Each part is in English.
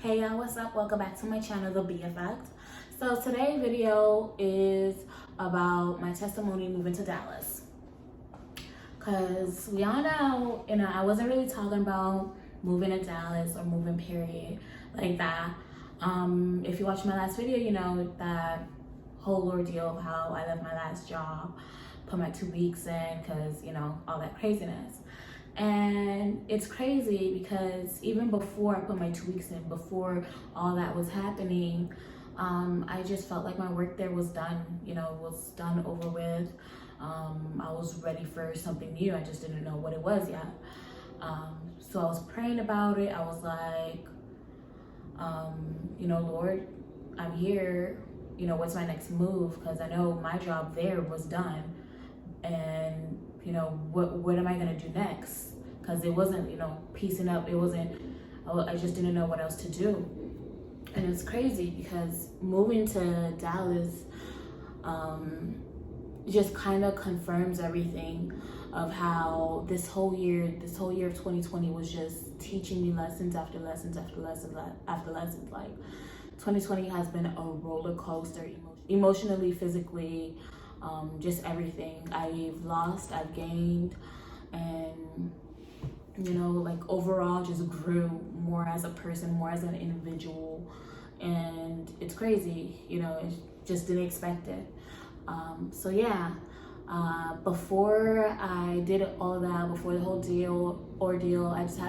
Hey y'all, what's up? Welcome back to my channel, The Bee Effect. So today's video is about my testimony moving to Dallas. Cause we all know, I wasn't really talking about moving to Dallas or moving period like that. If you watched my last video, you know that whole ordeal of how I left my last job, put my 2 weeks in, cause all that craziness. And it's crazy because even before I put my 2 weeks in, before all that was happening, I just felt like my work there was done, was done, over with. I was ready for something new. I just didn't know what it was yet. So I was praying about it. I was like, Lord, I'm here. What's my next move? Because I know my job there was done. And what am I gonna do next? Because it wasn't piecing up. It wasn't, I just didn't know what else to do. And it's crazy because moving to Dallas just kind of confirms everything of how this whole year of 2020 was just teaching me lessons after lessons after lessons after lessons. Like 2020 has been a roller coaster, emotionally, physically, just everything. I've lost, I've gained, and overall just grew more as a person, more as an individual. And it's crazy, it just didn't expect it. So yeah, before I did all of that, before the whole ordeal, I just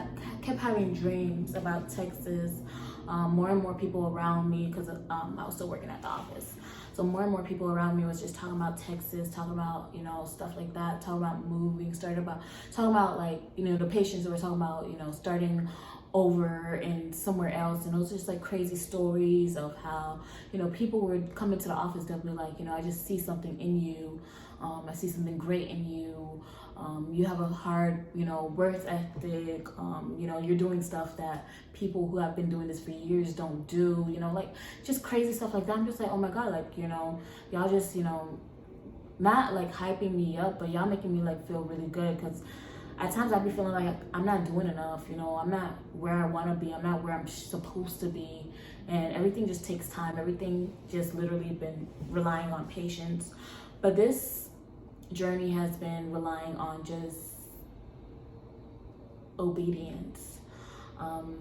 kept having dreams about Texas. More and more people around me, because I was still working at the office. So more and more people around me was just talking about Texas, talking about, stuff like that, talking about moving, talking about like, the patients that were talking about, starting over and somewhere else. And it was just like crazy stories of how, people would come into the office, they'll be like, I just see something in you. I see something great in you. You have a hard, work ethic. You're doing stuff that people who have been doing this for years don't do, like just crazy stuff like that. I'm just like, oh my God, like, y'all just, not like hyping me up, but y'all making me like feel really good. Cause at times I'd be feeling like I'm not doing enough, I'm not where I want to be. I'm not where I'm supposed to be. And everything just takes time. Everything just literally been relying on patience. But this journey has been relying on just obedience.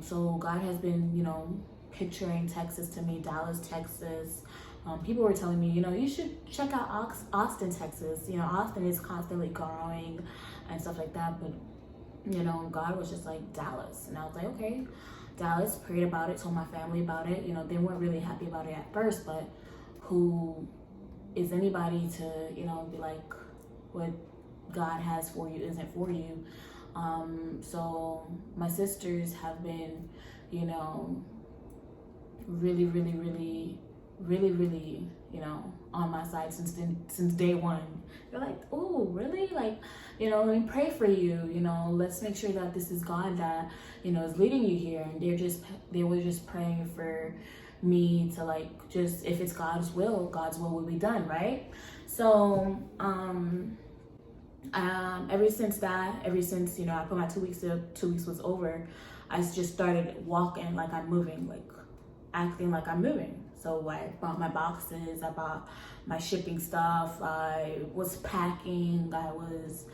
So God has been, picturing Texas to me, Dallas, Texas. People were telling me, you should check out Austin, Texas. Austin is constantly growing and stuff like that. But, God was just like, Dallas. And I was like, okay, Dallas. Prayed about it, told my family about it. They weren't really happy about it at first, but who is anybody to, be like, what God has for you isn't for you. So my sisters have been, really, on my side since day one. They're like, oh, really? Like, let me pray for you. Let's make sure that this is God that, is leading you here. And they were just praying for me to like, just, if it's God's will will be done, right? So, ever since I put my 2 weeks up, 2 weeks was over, I just started walking like I'm moving, like acting like I'm moving. So I bought my boxes, I bought my shipping stuff, I was packing, I was,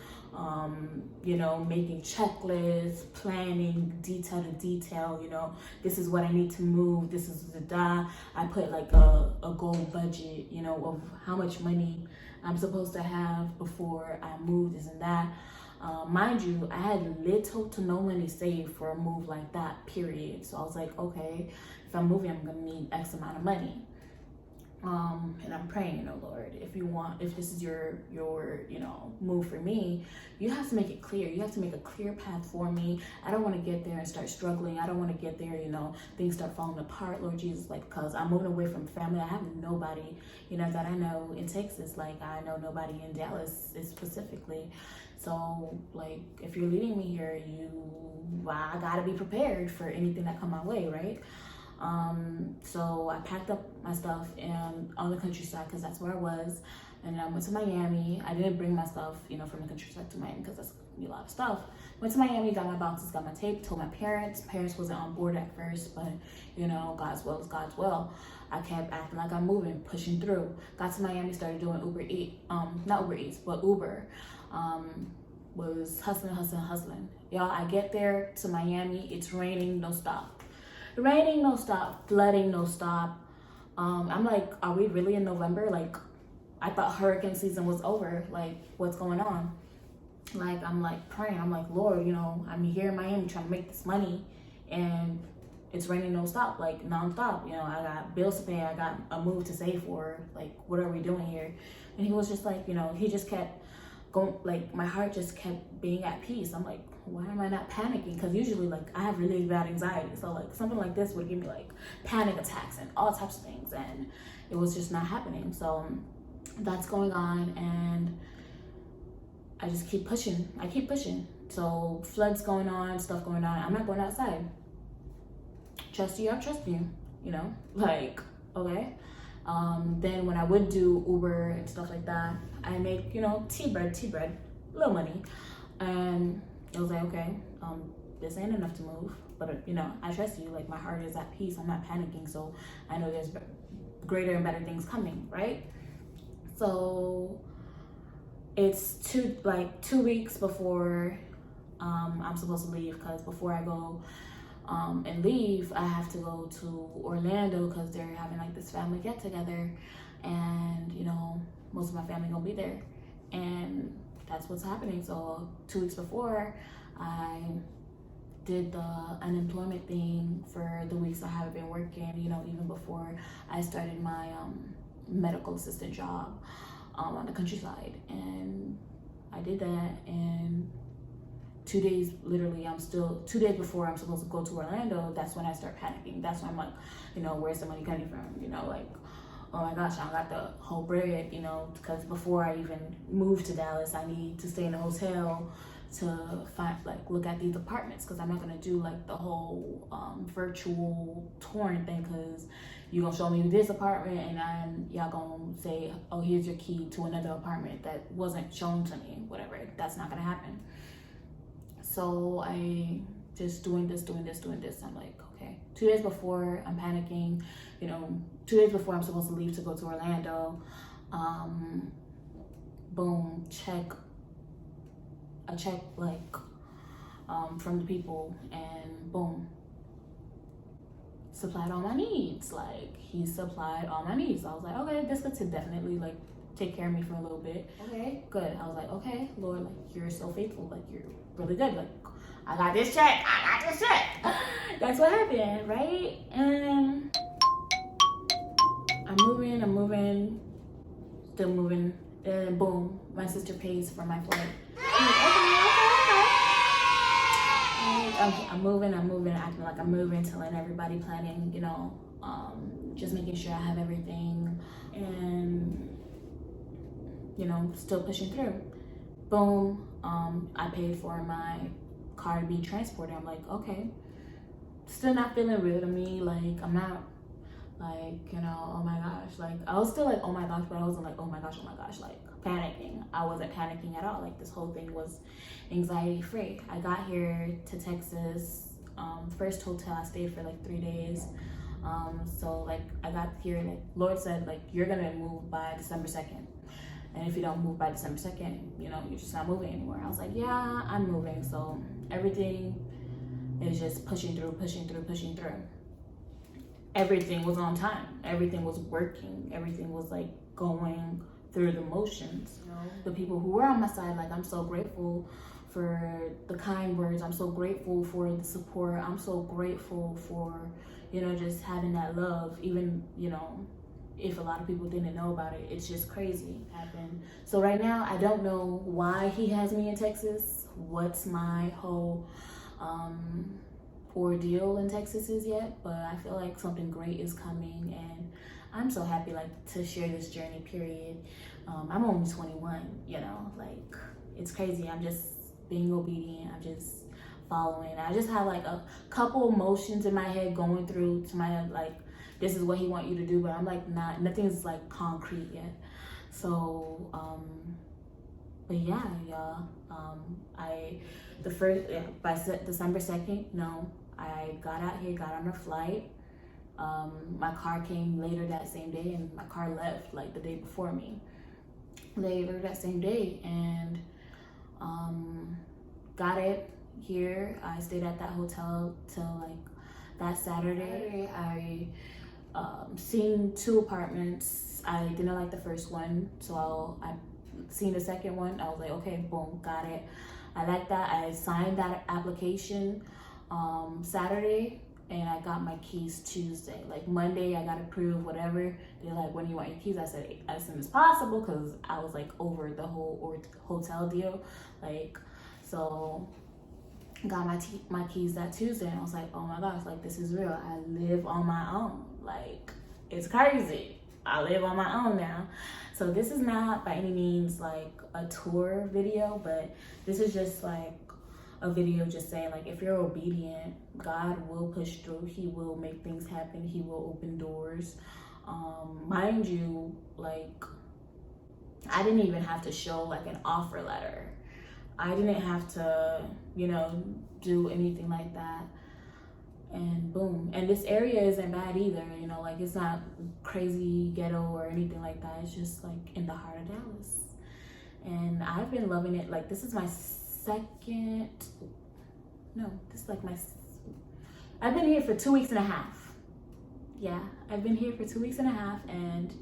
making checklists, planning detail to detail, this is what I need to move, this is I put like a goal budget, of how much money I'm supposed to have before I move, this and that. Mind you, I had little to no money saved for a move like that, period. So I was like, okay, if I'm moving, I'm gonna need X amount of money. And I'm praying, Lord, if this is your move for me, you have to make it clear. You have to make a clear path for me. I don't want to get there and start struggling. I don't want to get there, things start falling apart, Lord Jesus, like, cause I'm moving away from family. I have nobody, that I know in Texas. Like, I know nobody in Dallas specifically. So, like, if you're leading me here, I gotta be prepared for anything that come my way, right? So I packed up my stuff on the countryside, because that's where I was, and I went to Miami. I didn't bring my stuff, from the countryside to Miami, because that's a lot of stuff. Went to Miami, got my boxes, got my tape, told my parents. Parents wasn't on board at first, but you know, God's will is God's will. I kept acting like I'm moving, pushing through. Got to Miami, started doing not Uber Eats, but Uber. Was hustling. Y'all, I get there to Miami, it's raining, no stop. Raining, no stop. Flooding, no stop. I'm like, are we really in November? Like, I thought hurricane season was over. Like, what's going on? Like, I'm like praying. I'm like, Lord, you know, I'm here in Miami trying to make this money, and it's raining no stop, like nonstop. You know, I got bills to pay. I got a move to save for. Like, what are we doing here? And he was just like, you know, he just kept going. Like, my heart just kept being at peace. I'm like, why am I not panicking? Because usually, like, I have really bad anxiety. So, like, something like this would give me, like, panic attacks and all types of things. And it was just not happening. So, that's going on. And I just keep pushing. I keep pushing. So, floods going on, stuff going on. I'm not going outside. Trust you, I trust you. You know? Like, okay. Then when I would do Uber and stuff like that, I make, you know, tea bread, little money. And it was like, okay, this ain't enough to move, but you know, I trust you. Like, my heart is at peace. I'm not panicking, so I know there's greater and better things coming, right? So it's 2 weeks before I'm supposed to leave, because before I go and leave, I have to go to Orlando because they're having like this family get together, and you know, most of my family gonna be there, and that's what's happening. So 2 weeks before, I did the unemployment thing for the weeks I haven't been working, you know, even before I started my medical assistant job on the countryside. And I did that, and 2 days, literally, 2 days before I'm supposed to go to Orlando, that's when I start panicking. That's when I'm like, you know, where's the money coming from? You know, like, oh my gosh, I got the whole bread, you know, because before I even moved to Dallas, I need to stay in a hotel to find, like, look at these apartments, because I'm not gonna do like the whole virtual touring thing, because you're gonna show me this apartment and then y'all gonna say, oh, here's your key to another apartment that wasn't shown to me, whatever. That's not gonna happen. So I just doing this. I'm like, okay. 2 days before, I'm panicking, you know, 2 days before I'm supposed to leave to go to Orlando, boom, a check like from the people, and boom, supplied all my needs. Like, he supplied all my needs. I was like, okay, this could definitely like take care of me for a little bit. Okay, good. I was like, okay, Lord, like, you're so faithful. Like, you're really good. Like, I got this check. That's what happened, right? And I'm moving, still moving. And boom, my sister pays for my flight. Okay. I'm moving, acting like I'm moving, telling everybody, planning, you know, just making sure I have everything, and you know, still pushing through. Boom, I paid for my car to be transported. I'm like, okay, still not feeling real to me. Like, I'm not like, you know, oh my gosh. Like, I was still like, oh my gosh, but I wasn't like, oh my gosh, like panicking. I wasn't panicking at all. Like, this whole thing was anxiety free. I got here to Texas, first hotel I stayed for like 3 days. So like, I got here, like, Lord said, like, you're gonna move by December 2nd. And if you don't move by December 2nd, you know, you're just not moving anymore. I was like, yeah, I'm moving. So everything is just pushing through. Everything was on time. Everything was working. Everything was like going through the motions. You know, the people who were on my side, like, I'm so grateful for the kind words. I'm so grateful for the support. I'm so grateful for, you know, just having that love, even, you know, if a lot of people didn't know about it. It's just crazy happened. So right now, I don't know why he has me in Texas, what's my whole ordeal in Texas is yet, but I feel like something great is coming, and I'm so happy, like, to share this journey, period. I'm only 21, you know, like, it's crazy. I'm just being obedient. I'm just following. I just have like a couple emotions in my head going through to my head, like, this is what he want you to do, but I'm like, nothing's like concrete yet. So, but yeah, y'all, by December 2nd, no, I got out here, got on a flight. My car came later that same day, and my car left like the day before me. Later that same day, and got it here. I stayed at that hotel till like that Saturday. I seen 2 apartments. I didn't like the first one, so I seen the second one. I was like, okay, boom, got it. I like that. I signed that application Saturday, and I got my keys Tuesday. Like Monday, I got approved, whatever. They're like, when do you want your keys? I said, as soon as possible, because I was like over the whole hotel deal. Like, so got my keys that Tuesday, and I was like, oh my gosh, like this is real. I live on my own. Like, it's crazy. I live on my own now. So this is not by any means like a tour video, but this is just like a video just saying, like, if you're obedient, God will push through. He will make things happen. He will open doors. Mind you, like, I didn't even have to show like an offer letter. I didn't have to, you know, do anything like that. And boom. And this area isn't bad either, you know, like it's not crazy ghetto or anything like that. It's just like in the heart of Dallas. And I've been loving it. Like, this is my I've been here for 2 weeks and a half. Yeah, I've been here for 2 weeks and a half, and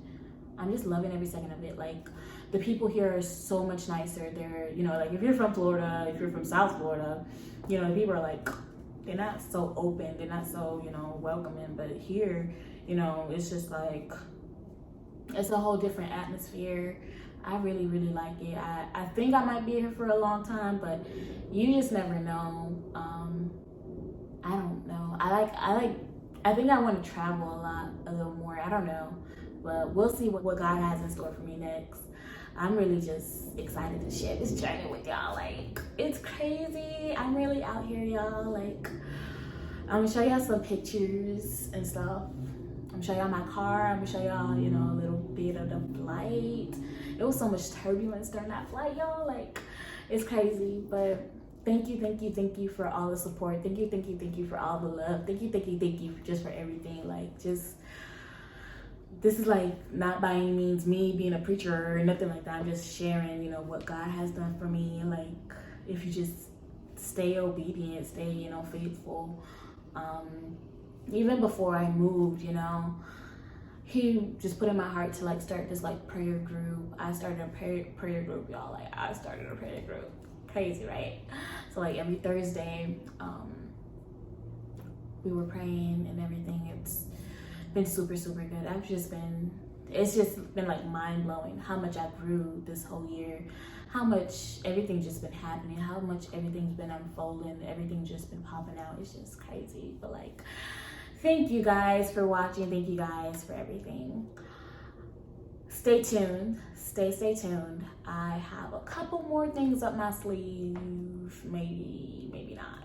I'm just loving every second of it. Like, the people here are so much nicer. They're, you know, like if you're from Florida, if you're from South Florida, you know, people are like, they're not so open, they're not so, you know, welcoming. But here, you know, it's just like, it's a whole different atmosphere. I really, really like it. I think I might be here for a long time, but you just never know. I don't know. I think I want to travel a little more. I don't know, but we'll see what God has in store for me next. I'm really just excited to share this journey with y'all. Like, it's crazy. I'm really out here, y'all. Like, I'm gonna show y'all some pictures and stuff. I'm gonna show y'all my car. I'm gonna show y'all, you know, a little bit of the flight. It was so much turbulence during that flight, y'all. Like, it's crazy. But thank you for all the support. Thank you for all the love. Thank you just for everything. Like, just, this is like not by any means me being a preacher or nothing like that. I'm just sharing, you know, what God has done for me. Like, if you just stay obedient, stay, you know, faithful. Even before I moved, you know, he just put in my heart to like start this like prayer group. I started a prayer group, y'all. Like, I started a prayer group. Crazy, right? So like every Thursday, we were praying and everything. It's been super good. It's just been like mind-blowing how much I grew this whole year, how much everything's just been happening, how much everything's been unfolding, everything's just been popping out. It's just crazy. But like, thank you guys for watching. Thank you guys for everything. Stay tuned. Stay tuned. I have a couple more things up my sleeve. Maybe not.